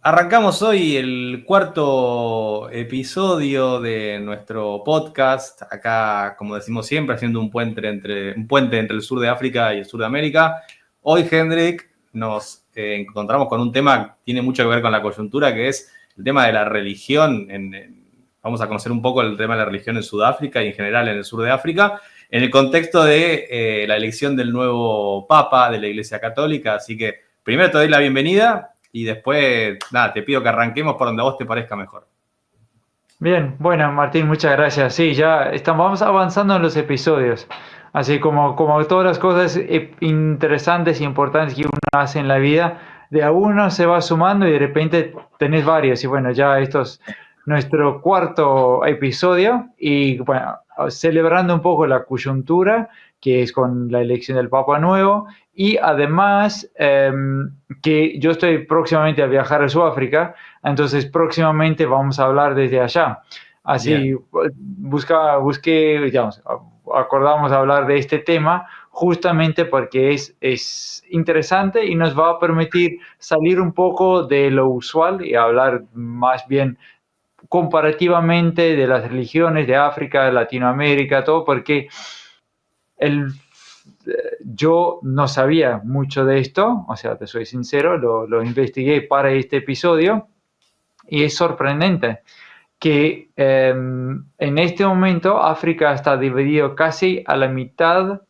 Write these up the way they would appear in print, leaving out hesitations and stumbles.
Arrancamos hoy el cuarto episodio de nuestro podcast. Acá, como decimos siempre, haciendo un puente entre el sur de África y el sur de América. Hoy, Hendrik, nos encontramos con un tema que tiene mucho que ver con la coyuntura, que es el tema de la religión. Vamos a conocer un poco el tema de la religión en Sudáfrica y en general en el sur de África, en el contexto de la elección del nuevo Papa de la Iglesia Católica. Así que primero te doy la bienvenida. Y después, nada, te pido que arranquemos por donde a vos te parezca mejor. Bien, bueno, Martín, muchas gracias. Sí, ya estamos vamos avanzando en los episodios. Así como todas las cosas interesantes e importantes que uno hace en la vida, de a uno se va sumando y de repente tenés varios. Y bueno, ya esto es nuestro cuarto episodio y bueno, celebrando un poco la coyuntura, que es con la elección del Papa nuevo, y además que yo estoy próximamente a viajar a Sudáfrica. Entonces, próximamente vamos a hablar desde allá. Bien. Así, busqué, digamos, acordamos hablar de este tema justamente porque es interesante y nos va a permitir salir un poco de lo usual y hablar más bien comparativamente de las religiones de África, Latinoamérica, todo, porque el, yo no sabía mucho de esto, o sea, te soy sincero, lo investigué para este episodio y es sorprendente que en este momento África está dividido casi a la mitad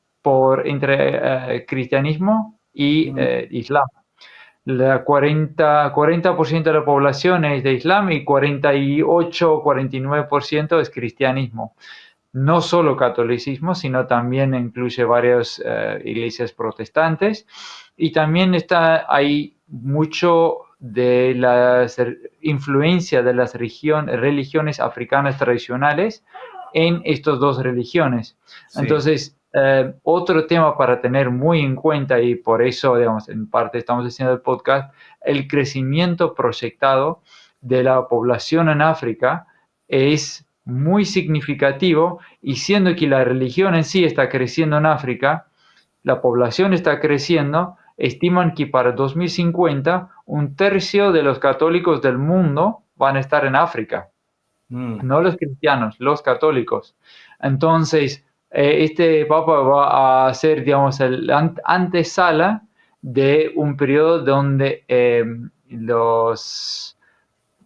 entre cristianismo y islam. La 40% de la población es de islam y 48-49% es cristianismo. No solo catolicismo, sino también incluye varias iglesias protestantes y también está ahí mucho de la influencia de las religiones africanas tradicionales en estas dos religiones. Sí. Entonces, otro tema para tener muy en cuenta y por eso, digamos, en parte estamos haciendo el podcast, el crecimiento proyectado de la población en África es muy significativo y siendo que la religión en sí está creciendo en África, la población está creciendo, estiman que para 2050 un tercio de los católicos del mundo van a estar en África, Mm. no los cristianos, los católicos. Entonces, este papa va a ser, digamos, el antesala de un periodo donde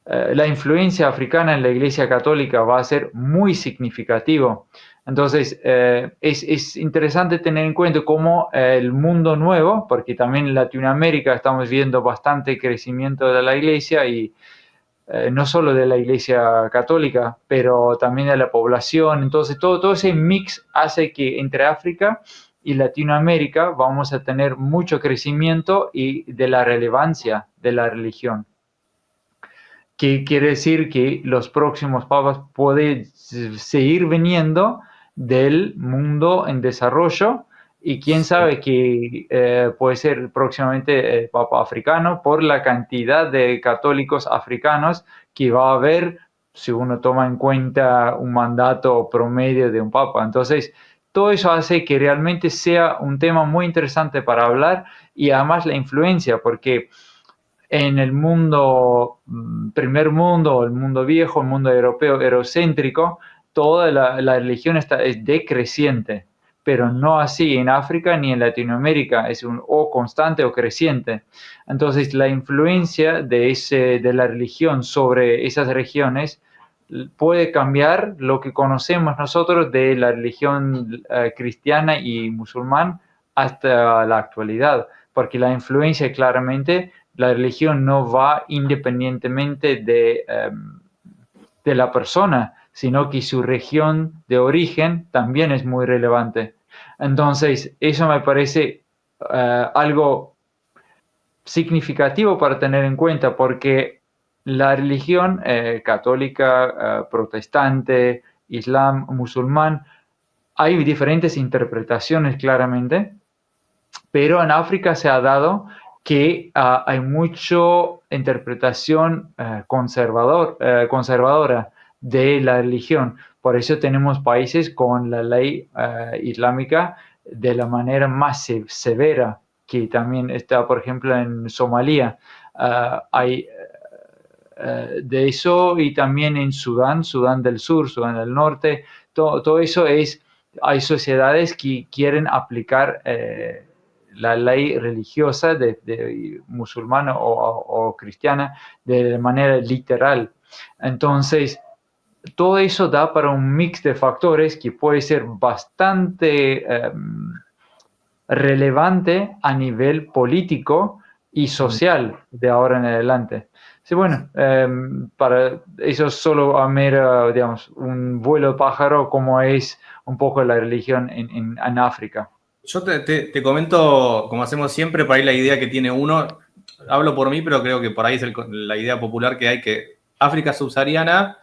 la influencia africana en la Iglesia Católica va a ser muy significativo. Entonces, es interesante tener en cuenta cómo el mundo nuevo, porque también en Latinoamérica estamos viendo bastante crecimiento de la Iglesia y no solo de la Iglesia Católica, pero también de la población. Entonces, todo ese mix hace que entre África y Latinoamérica vamos a tener mucho crecimiento y de la relevancia de la religión, que quiere decir que los próximos papas pueden seguir viniendo del mundo en desarrollo y quién Sí. sabe que puede ser próximamente papa africano por la cantidad de católicos africanos que va a haber si uno toma en cuenta un mandato promedio de un papa. Entonces, todo eso hace que realmente sea un tema muy interesante para hablar y además la influencia, porque en el mundo, primer mundo, el mundo viejo, el mundo europeo eurocéntrico, toda la religión es decreciente, pero no así en África ni en Latinoamérica, es un o constante o creciente. Entonces, la influencia de la religión sobre esas regiones puede cambiar lo que conocemos nosotros de la religión cristiana y musulmán hasta la actualidad, porque la influencia claramente la religión no va independientemente de la persona, sino que su región de origen también es muy relevante. Entonces, eso me parece algo significativo para tener en cuenta porque la religión católica, protestante, islam, musulmán, hay diferentes interpretaciones claramente, pero en África se ha dado que hay mucha interpretación conservadora de la religión. Por eso tenemos países con la ley islámica de la manera más severa, que también está, por ejemplo, en Somalia. Hay de eso, y también en Sudán, Sudán del Sur, Sudán del Norte, todo eso hay sociedades que quieren aplicar la ley religiosa de musulmana o cristiana de manera literal. Entonces, todo eso da para un mix de factores que puede ser bastante relevante a nivel político y social de ahora en adelante. Sí, bueno, para eso solo a mera, digamos, un vuelo de pájaro como es un poco la religión en África. Yo te comento, como hacemos siempre, por ahí la idea que tiene uno, hablo por mí, pero creo que por ahí es la idea popular que hay, que África subsahariana,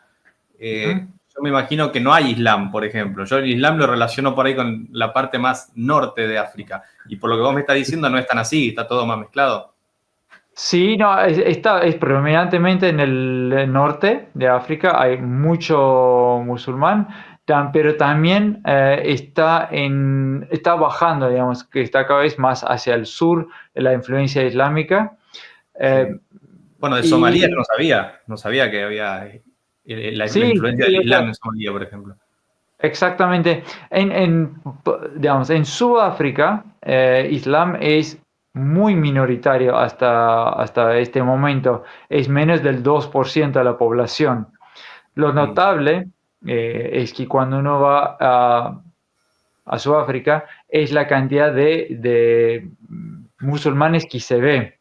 yo me imagino que no hay Islam, por ejemplo. Yo el Islam lo relaciono por ahí con la parte más norte de África. Y por lo que vos me estás diciendo, no es tan así, está todo más mezclado. Sí, no, es predominantemente en el norte de África, hay mucho musulmán, pero también está bajando, digamos, que está cada vez más hacia el sur la influencia islámica. Sí. Eh, Bueno, de Somalia y no sabía que había la sí, influencia sí, del o Islam sea, en Somalia, por ejemplo. exactamente. Digamos, en Sudáfrica, Islam es muy minoritario hasta este momento. Es menos del 2% de la población. Lo Mm. notable es que cuando uno va a Sudáfrica es la cantidad de musulmanes que se ve,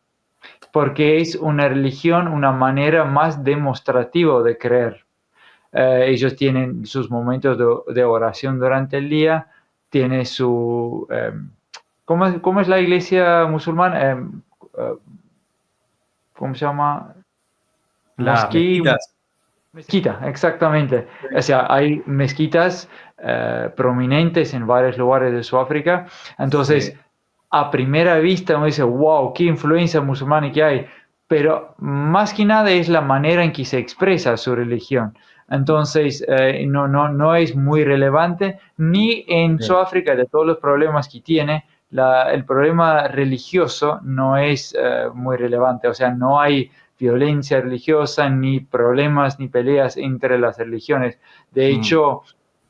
porque es una religión, una manera más demostrativa de creer. Ellos tienen sus momentos de oración durante el día, tiene su... ¿cómo es la iglesia musulmana? Eh, ¿Cómo se llama? Las Mosquí, mezquitas. mezquita, exactamente. O sea, hay mezquitas prominentes en varios lugares de Sudáfrica. Sí. Entonces, a primera vista uno dice, wow, qué influencia musulmana que hay. Pero más que nada es la manera en que se expresa su religión. Entonces, no es muy relevante ni en Sí. Sudáfrica de todos los problemas que tiene. El problema religioso no es muy relevante. O sea, no hay violencia religiosa, ni problemas, ni peleas entre las religiones. De Mm. hecho,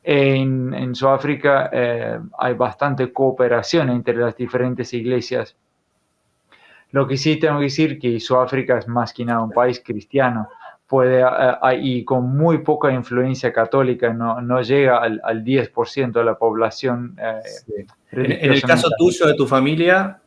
en Sudáfrica hay bastante cooperación entre las diferentes iglesias. Lo que sí tengo que decir que Sudáfrica es más que nada un país cristiano, y con muy poca influencia católica, no llega al 10% de la población Sí. En el caso religiosamente. tuyo, de tu familia,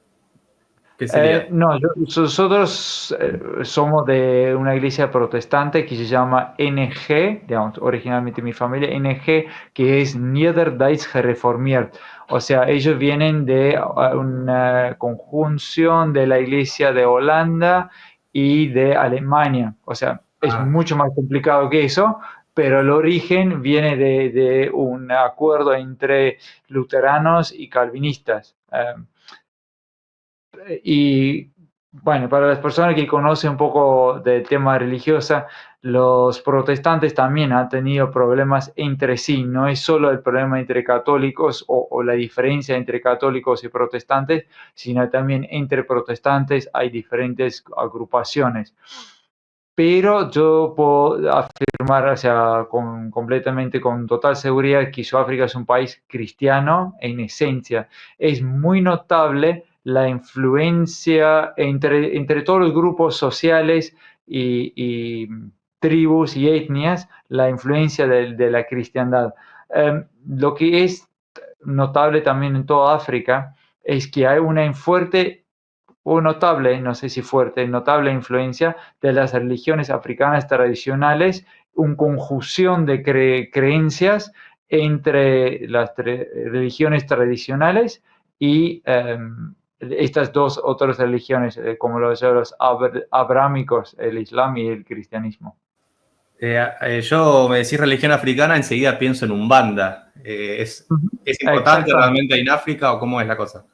¿qué sería? No, nosotros somos de una iglesia protestante que se llama NG, digamos, originalmente mi familia, NG, que es Nederduits Gereformeerd. O sea, ellos vienen de una conjunción de la iglesia de Holanda y de Alemania. O sea, es Ah, mucho más complicado que eso, pero el origen viene de un acuerdo entre luteranos y calvinistas. Y bueno, para las personas que conocen un poco del tema religiosa, los protestantes también han tenido problemas entre sí. No es solo el problema entre católicos o la diferencia entre católicos y protestantes, sino también entre protestantes hay diferentes agrupaciones. Pero yo puedo afirmar, o sea, completamente, con total seguridad, que Sudáfrica es un país cristiano en esencia. Es muy notable la influencia entre todos los grupos sociales y tribus y etnias, la influencia de la cristiandad. Lo que es notable también en toda África es que hay una fuerte o notable, no sé si fuerte, notable influencia de las religiones africanas tradicionales, una conjunción de creencias entre las religiones tradicionales y estas dos otras religiones, como los abrámicos, el Islam y el cristianismo. yo me decís religión africana, enseguida pienso en Umbanda. Ujú. ¿Es importante Exactamente. realmente en África o cómo es la cosa?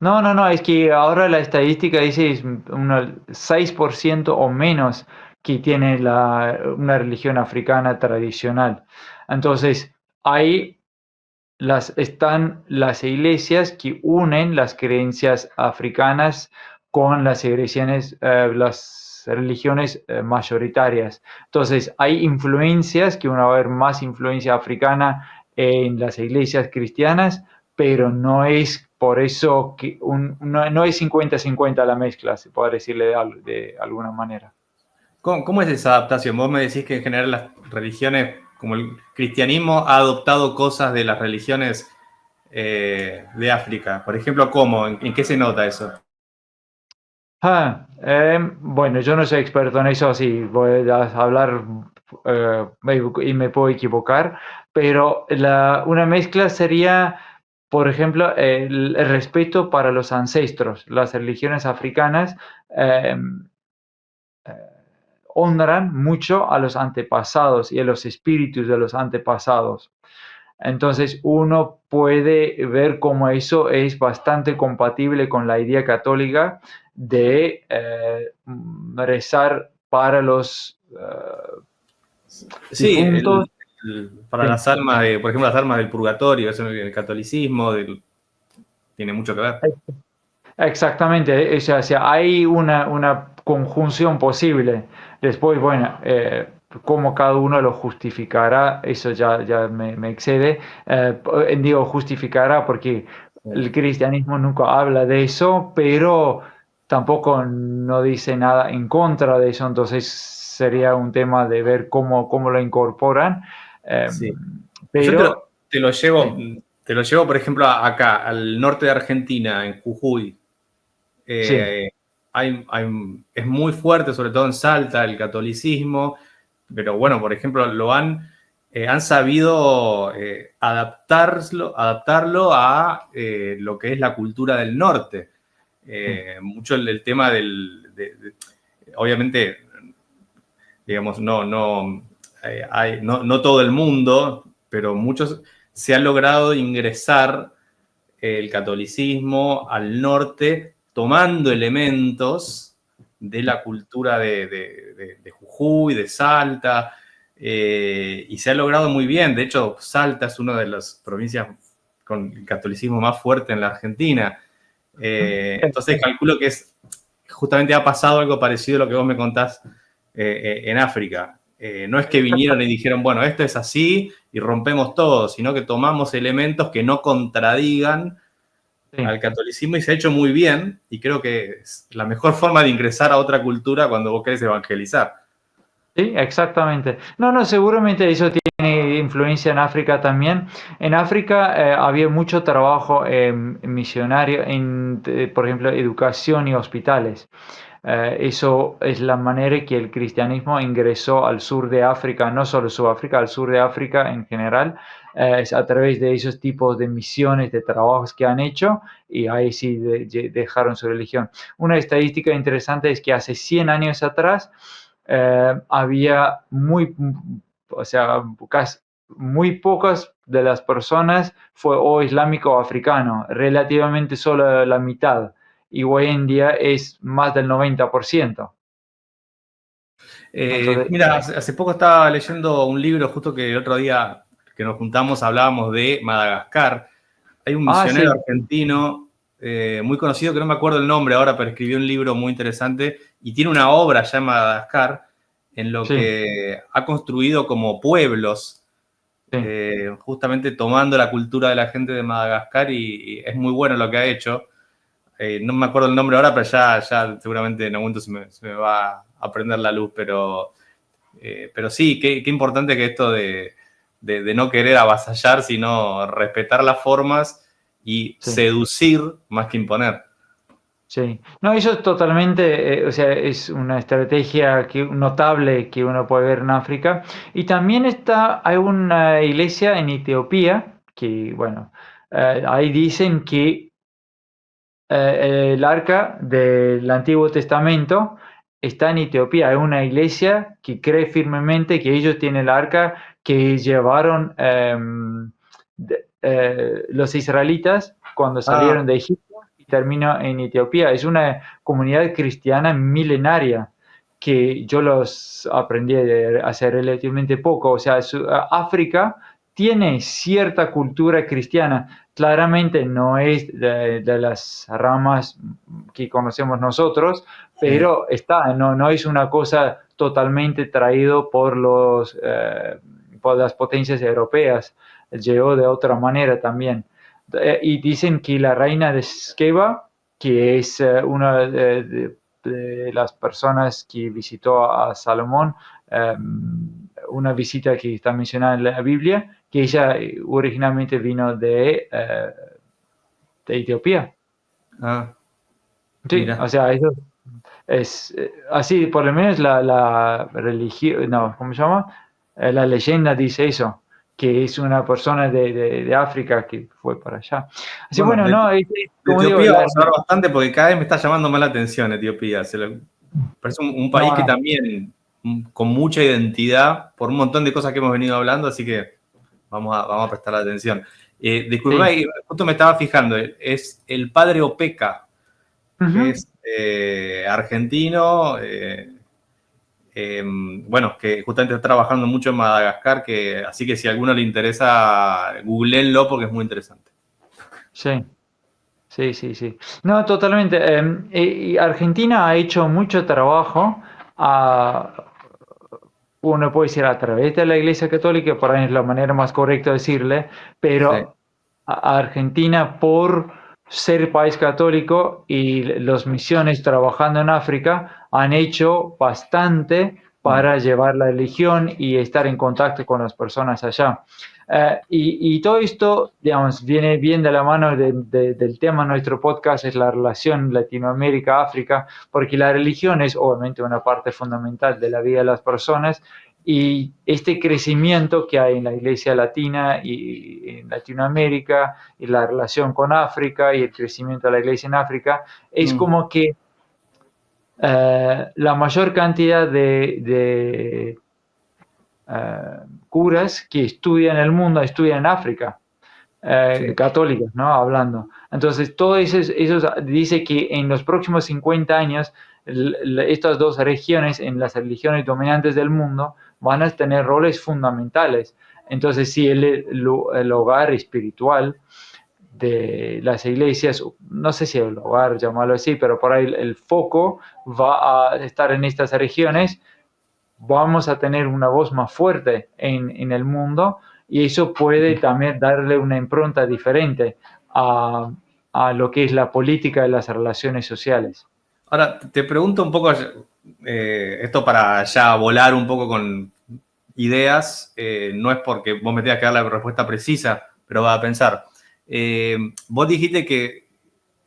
No, es que ahora la estadística dice es un 6% o menos que tiene una religión africana tradicional. Entonces, ahí están las iglesias que unen las creencias africanas con las religiones mayoritarias. Entonces, hay influencias, que uno va a ver más influencia africana en las iglesias cristianas, pero no es por eso que no es 50-50 la mezcla, se puede decirle de alguna manera. ¿Cómo es esa adaptación? Vos me decís que en general las religiones, como el cristianismo, ha adoptado cosas de las religiones de África. Por ejemplo, ¿cómo? ¿En qué se nota eso? Bueno, yo no soy experto en eso, sí, voy a hablar y me puedo equivocar, pero una mezcla sería, por ejemplo, el respeto para los ancestros. Las religiones africanas eh, honran mucho a los antepasados y a los espíritus de los antepasados. Entonces uno puede ver cómo eso es bastante compatible con la idea católica de rezar para los Sí, difuntos. para Sí. las almas, por ejemplo, las almas del purgatorio, eso en el catolicismo, tiene mucho que ver. Exactamente, o sea, hay una conjunción posible. Después, bueno, cómo cada uno lo justificará, eso ya me excede. Digo justificará porque el cristianismo nunca habla de eso, pero tampoco no dice nada en contra de eso, entonces sería un tema de ver cómo lo incorporan. Eh, Sí. Yo pero, te lo llevo, sí, por ejemplo, acá, al norte de Argentina, en Jujuy. sí. Eh, es muy fuerte, sobre todo en Salta, el catolicismo, pero bueno, por ejemplo, han sabido adaptarlo a lo que es la cultura del norte. Sí. Mucho el tema obviamente, digamos, no todo el mundo, pero muchos se han logrado ingresar el catolicismo al norte, tomando elementos de la cultura de Jujuy, de Salta, y se ha logrado muy bien. De hecho, Salta es una de las provincias con el catolicismo más fuerte en la Argentina. Entonces calculo que justamente ha pasado algo parecido a lo que vos me contás en África. No es que vinieron y dijeron, bueno, esto es así y rompemos todo, sino que tomamos elementos que no contradigan Sí. al catolicismo y se ha hecho muy bien, y creo que es la mejor forma de ingresar a otra cultura cuando vos querés evangelizar. Sí, exactamente. No, seguramente eso tiene influencia en África también. En África había mucho trabajo misionario en, por ejemplo, educación y hospitales. Eso es la manera que el cristianismo ingresó al sur de África, no solo Sudáfrica, al sur de África en general, es a través de esos tipos de misiones, de trabajos que han hecho, y ahí sí dejaron su religión. Una estadística interesante es que hace 100 años atrás había o sea, muy pocas de las personas fue o islámico o africano, relativamente solo la mitad, y hoy en día es más del 90%. Entonces, Mira, hace poco estaba leyendo un libro, justo que el otro día que nos juntamos hablábamos de Madagascar. Hay un misionero sí, argentino muy conocido, que no me acuerdo el nombre ahora, pero escribió un libro muy interesante y tiene una obra ya en Madagascar en lo sí, que ha construido como pueblos, sí. justamente tomando la cultura de la gente de Madagascar, y es muy bueno lo que ha hecho. No me acuerdo el nombre ahora, pero ya seguramente en algún momento se me va a prender la luz, pero sí, qué importante que esto de no querer avasallar, sino respetar las formas y Sí. seducir más que imponer. Sí, no, eso es totalmente, o sea, es una estrategia notable que uno puede ver en África. Y también hay una iglesia en Etiopía que, bueno, ahí dicen que el arca del Antiguo Testamento está en Etiopía. Hay una iglesia que cree firmemente que ellos tienen el arca que llevaron los israelitas cuando Ah, salieron de Egipto y terminó en Etiopía. Es una comunidad cristiana milenaria que yo los aprendí hace relativamente poco. O sea, África tiene cierta cultura cristiana. Claramente no es de las ramas que conocemos nosotros, pero está, no es una cosa totalmente traído por las potencias europeas, llegó de otra manera también. Y dicen que la reina de Sheba, que es una de las personas que visitó a Salomón, una visita que está mencionada en la Biblia, que ella originalmente vino de Etiopía. Ah, Sí, o mira. sea, eso es así, por lo menos la religión, no, ¿cómo se llama? La leyenda dice eso, que es una persona de África que fue para allá. Así, Bueno, bueno, no, de como digo, Etiopía vamos a hablar bastante porque cada vez me está llamando más la atención Etiopía. Parece un país no, que no, también con mucha identidad por un montón de cosas que hemos venido hablando, así que vamos a prestar atención. Disculpa, sí. justo me estaba fijando, es el padre Opeka, que Ujú. es argentino, bueno, que justamente está trabajando mucho en Madagascar, así que si a alguno le interesa, googleenlo porque es muy interesante. Sí. Sí, sí, sí. No, totalmente. Y Argentina ha hecho mucho trabajo, uno puede decir a través de la Iglesia Católica, por ahí es la manera más correcta de decirle, Sí. pero a Argentina por ser país católico y las misiones trabajando en África han hecho bastante Mm. para llevar la religión y estar en contacto con las personas allá. Y todo esto, digamos, viene bien de la mano del tema de nuestro podcast, es la relación Latinoamérica-África, porque la religión es obviamente una parte fundamental de la vida de las personas y este crecimiento que hay en la iglesia latina y en Latinoamérica y la relación con África y el crecimiento de la iglesia en África es Mm. como que la mayor cantidad de curas que estudian el mundo estudian en África, Sí. católicos, ¿no? Hablando. Entonces, todo eso dice que en los próximos 50 años, estas dos regiones, en las religiones dominantes del mundo, van a tener roles fundamentales. Entonces, si el hogar espiritual de las iglesias, no sé si el hogar, llamarlo así, pero por ahí el foco va a estar en estas regiones, vamos a tener una voz más fuerte en el mundo y eso puede también darle una impronta diferente a lo que es la política de las relaciones sociales. Ahora, te pregunto un poco, esto para ya volar un poco con ideas, no es porque vos me tengas que dar la respuesta precisa, pero va a pensar. Vos dijiste que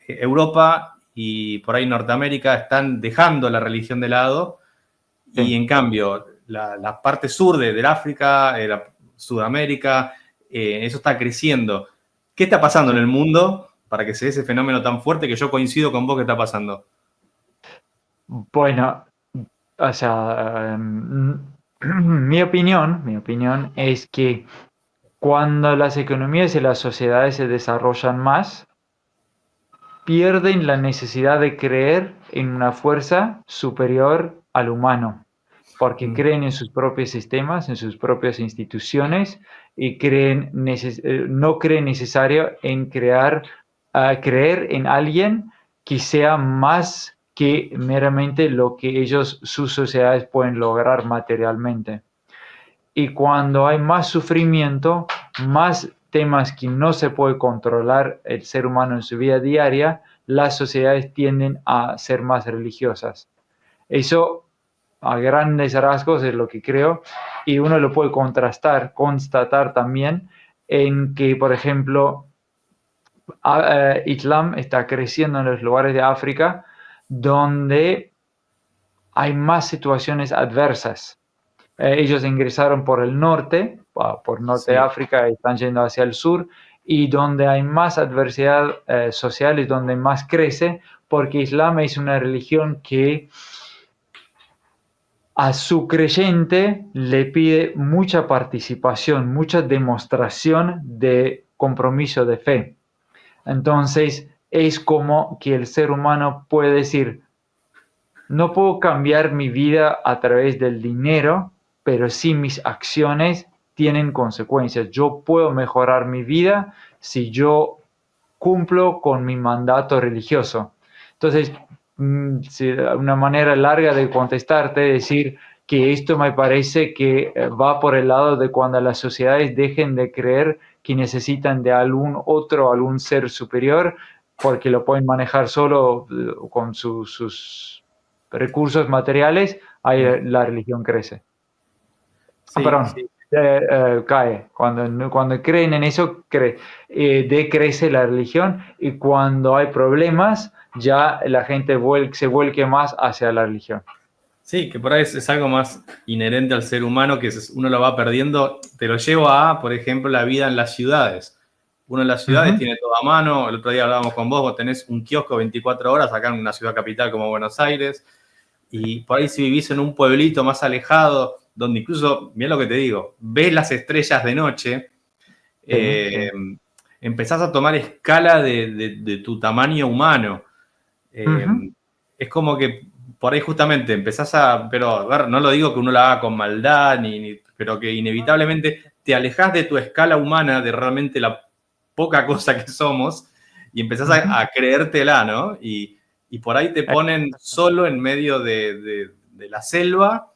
Europa y por ahí Norteamérica están dejando la religión de lado y Sí. en cambio la parte sur del África, Sudamérica, eso está creciendo. ¿Qué está pasando en Sí. el mundo para que se dé ese fenómeno tan fuerte que yo coincido con vos que está pasando? Bueno, o sea, mi opinión es que cuando las economías y las sociedades se desarrollan más, pierden la necesidad de creer en una fuerza superior al humano, porque Mm. creen en sus propios sistemas, en sus propias instituciones y no creen necesario en creer en alguien que sea más que meramente lo que sus sociedades pueden lograr materialmente. Y cuando hay más sufrimiento, más temas que no se puede controlar el ser humano en su vida diaria, las sociedades tienden a ser más religiosas. Eso a grandes rasgos es lo que creo y uno lo puede constatar también en que, por ejemplo, Islam está creciendo en los lugares de África donde hay más situaciones adversas. Ellos ingresaron por el norte, por norte de Sí. África, y están yendo hacia el sur, y donde hay más adversidad social es donde más crece, porque Islam es una religión que a su creyente le pide mucha participación, mucha demostración de compromiso de fe. Entonces, es como que el ser humano puede decir, no puedo cambiar mi vida a través del dinero, pero sí mis acciones tienen consecuencias. Yo puedo mejorar mi vida si yo cumplo con mi mandato religioso. Entonces, una manera larga de contestarte es decir que esto me parece que va por el lado de cuando las sociedades dejen de creer que necesitan de algún ser superior, porque lo pueden manejar solo con sus recursos materiales, ahí la religión crece. Sí, Perdón, sí. cae. Cuando creen en eso, decrece la religión, y cuando hay problemas, ya la gente se vuelque más hacia la religión. Sí, que por ahí es algo más inherente al ser humano que uno lo va perdiendo. Te lo llevo a, por ejemplo, la vida en las ciudades. Uno en las ciudades tiene todo a mano. El otro día hablábamos con vos tenés un kiosco 24 horas acá en una ciudad capital como Buenos Aires. Y por ahí si vivís en un pueblito más alejado, donde incluso, mirá lo que te digo, ves las estrellas de noche, Sí. empezás a tomar escala de tu tamaño humano. Es como que por ahí justamente empezás pero a ver, no lo digo que uno lo haga con maldad, pero que inevitablemente te alejás de tu escala humana, de realmente la poca cosa que somos, y empezás a creértela, ¿no? Y por ahí te ponen solo en medio de la selva,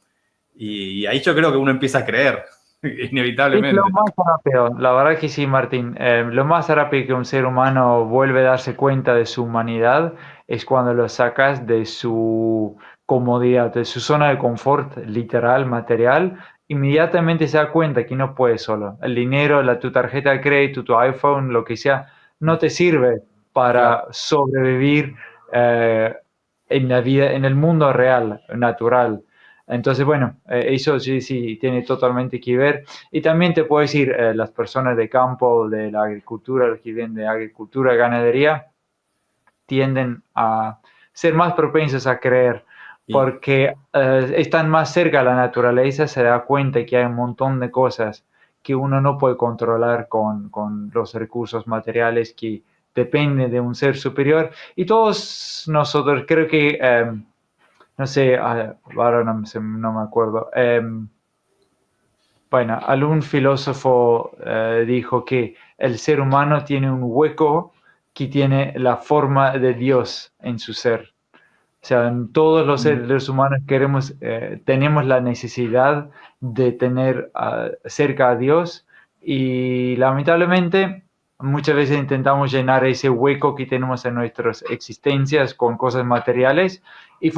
y ahí yo creo que uno empieza a creer, Es lo inevitablemente. más rápido, la verdad que sí, Martín. Lo más rápido que un ser humano vuelve a darse cuenta de su humanidad es cuando lo sacas de su comodidad, de su zona de confort literal, material. Inmediatamente se da cuenta que no puede solo. El dinero, tu tarjeta de crédito, tu iPhone, lo que sea, no te sirve Claro. para sobrevivir en la vida, en el mundo real, natural. Entonces, bueno, eso sí, sí, tiene totalmente que ver. Y también te puedo decir, las personas de campo, de la agricultura, los que vienen de agricultura y ganadería, tienden a ser más propensos a creer, Y, porque están más cerca de la naturaleza, se da cuenta que hay un montón de cosas que uno no puede controlar con los recursos materiales, que dependen de un ser superior. Y todos nosotros, creo que no sé, ahora no me acuerdo. Bueno, algún filósofo dijo que el ser humano tiene un hueco que tiene la forma de Dios en su ser. O sea, en todos los seres humanos tenemos la necesidad de tener cerca a Dios, y lamentablemente muchas veces intentamos llenar ese hueco que tenemos en nuestras existencias con cosas materiales, y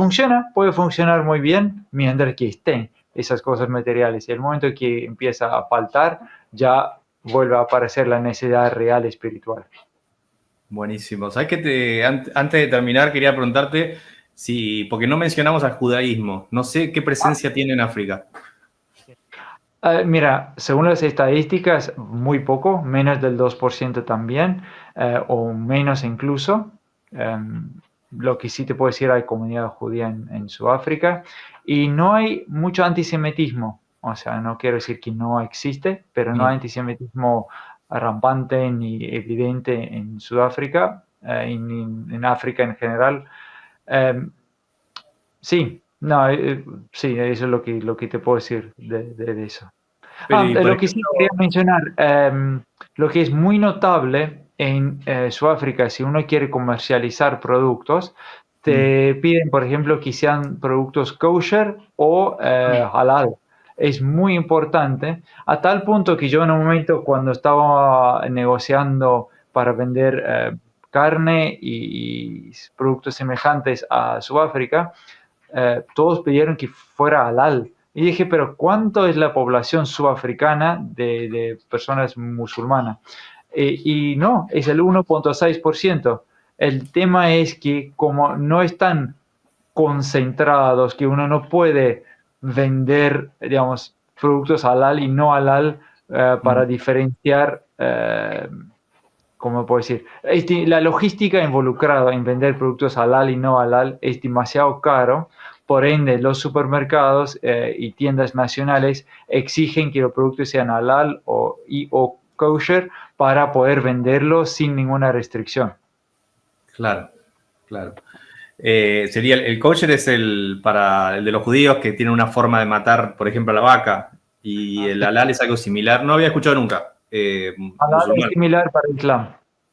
puede funcionar muy bien mientras que estén esas cosas materiales, y el momento que empieza a faltar ya vuelve a aparecer la necesidad real espiritual. buenísimo. ¿Sabes qué? Antes de terminar, quería preguntarte si, porque no mencionamos al judaísmo, no sé qué presencia tiene en África. Mira, según las estadísticas, muy poco, menos del 2% también, o menos incluso. Lo que sí te puedo decir, hay comunidad judía en Sudáfrica, y no hay mucho antisemitismo. O sea, no quiero decir que no existe, pero no hay antisemitismo rampante ni evidente en Sudáfrica, ni en África en general. Eh, sí, no, sí, eso es lo que te puedo decir de eso. Pero, y por Lo que sí quería ejemplo, mencionar, lo que es muy notable en Sudáfrica, si uno quiere comercializar productos, te piden, por ejemplo, que sean productos kosher o halal. Es muy importante, a tal punto que yo en un momento, cuando estaba negociando para vender carne y productos semejantes a Sudáfrica, todos pidieron que fuera halal. Y dije, pero ¿cuánto es la población sudafricana de personas musulmanas? Y no, es el 1,6%. El tema es que como no están concentrados, que uno no puede vender, digamos, productos halal y no halal para diferenciar, ¿cómo puedo decir? La logística involucrada en vender productos halal y no halal es demasiado caro. Por ende, los supermercados y tiendas nacionales exigen que los productos sean halal o kosher para poder venderlos sin ninguna restricción. claro, claro. Sería el kosher es para el de los judíos que tiene una forma de matar, por ejemplo, a la vaca. y el halal es algo similar. No había escuchado nunca. Halal es Musulmán. similar para el Islam.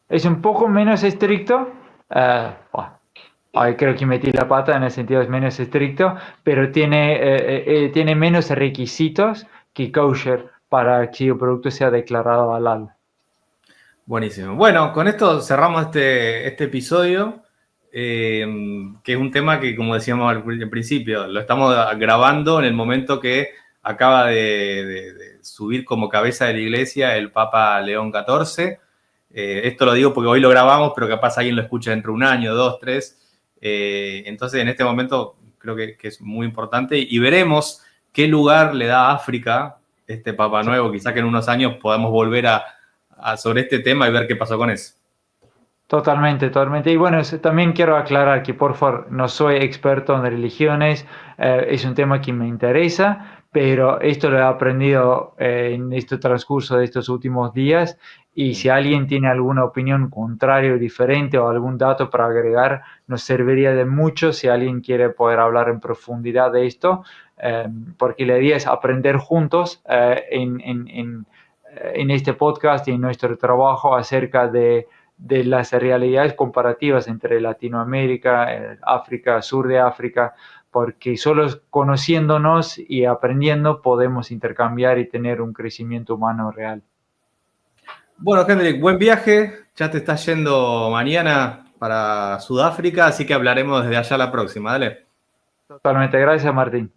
Es un poco menos estricto. Creo que metí la pata en el sentido es menos estricto, pero tiene menos requisitos que kosher para que el producto sea declarado halal. Buenísimo. Bueno, con esto cerramos este episodio, que es un tema que, como decíamos al principio, lo estamos grabando en el momento que acaba de subir como cabeza de la iglesia el Papa León XIV. Esto lo digo porque hoy lo grabamos, pero capaz alguien lo escucha dentro de un año, dos, tres. Entonces, en este momento creo que es muy importante y veremos qué lugar le da a África este Papa nuevo. Quizá que en unos años podamos volver sobre este tema y ver qué pasó con eso. Totalmente, totalmente. Y bueno, también quiero aclarar que por favor no soy experto en religiones, es un tema que me interesa, pero esto lo he aprendido en este transcurso de estos últimos días y si alguien tiene alguna opinión contraria o diferente o algún dato para agregar, nos serviría de mucho si alguien quiere poder hablar en profundidad de esto, porque la idea es aprender juntos en este podcast y en nuestro trabajo acerca de las realidades comparativas entre Latinoamérica, África, sur de África, porque solo conociéndonos y aprendiendo podemos intercambiar y tener un crecimiento humano real. Bueno, Hendrik, buen viaje. Ya te estás yendo mañana para Sudáfrica, así que hablaremos desde allá la próxima. Dale. Totalmente, gracias Martín.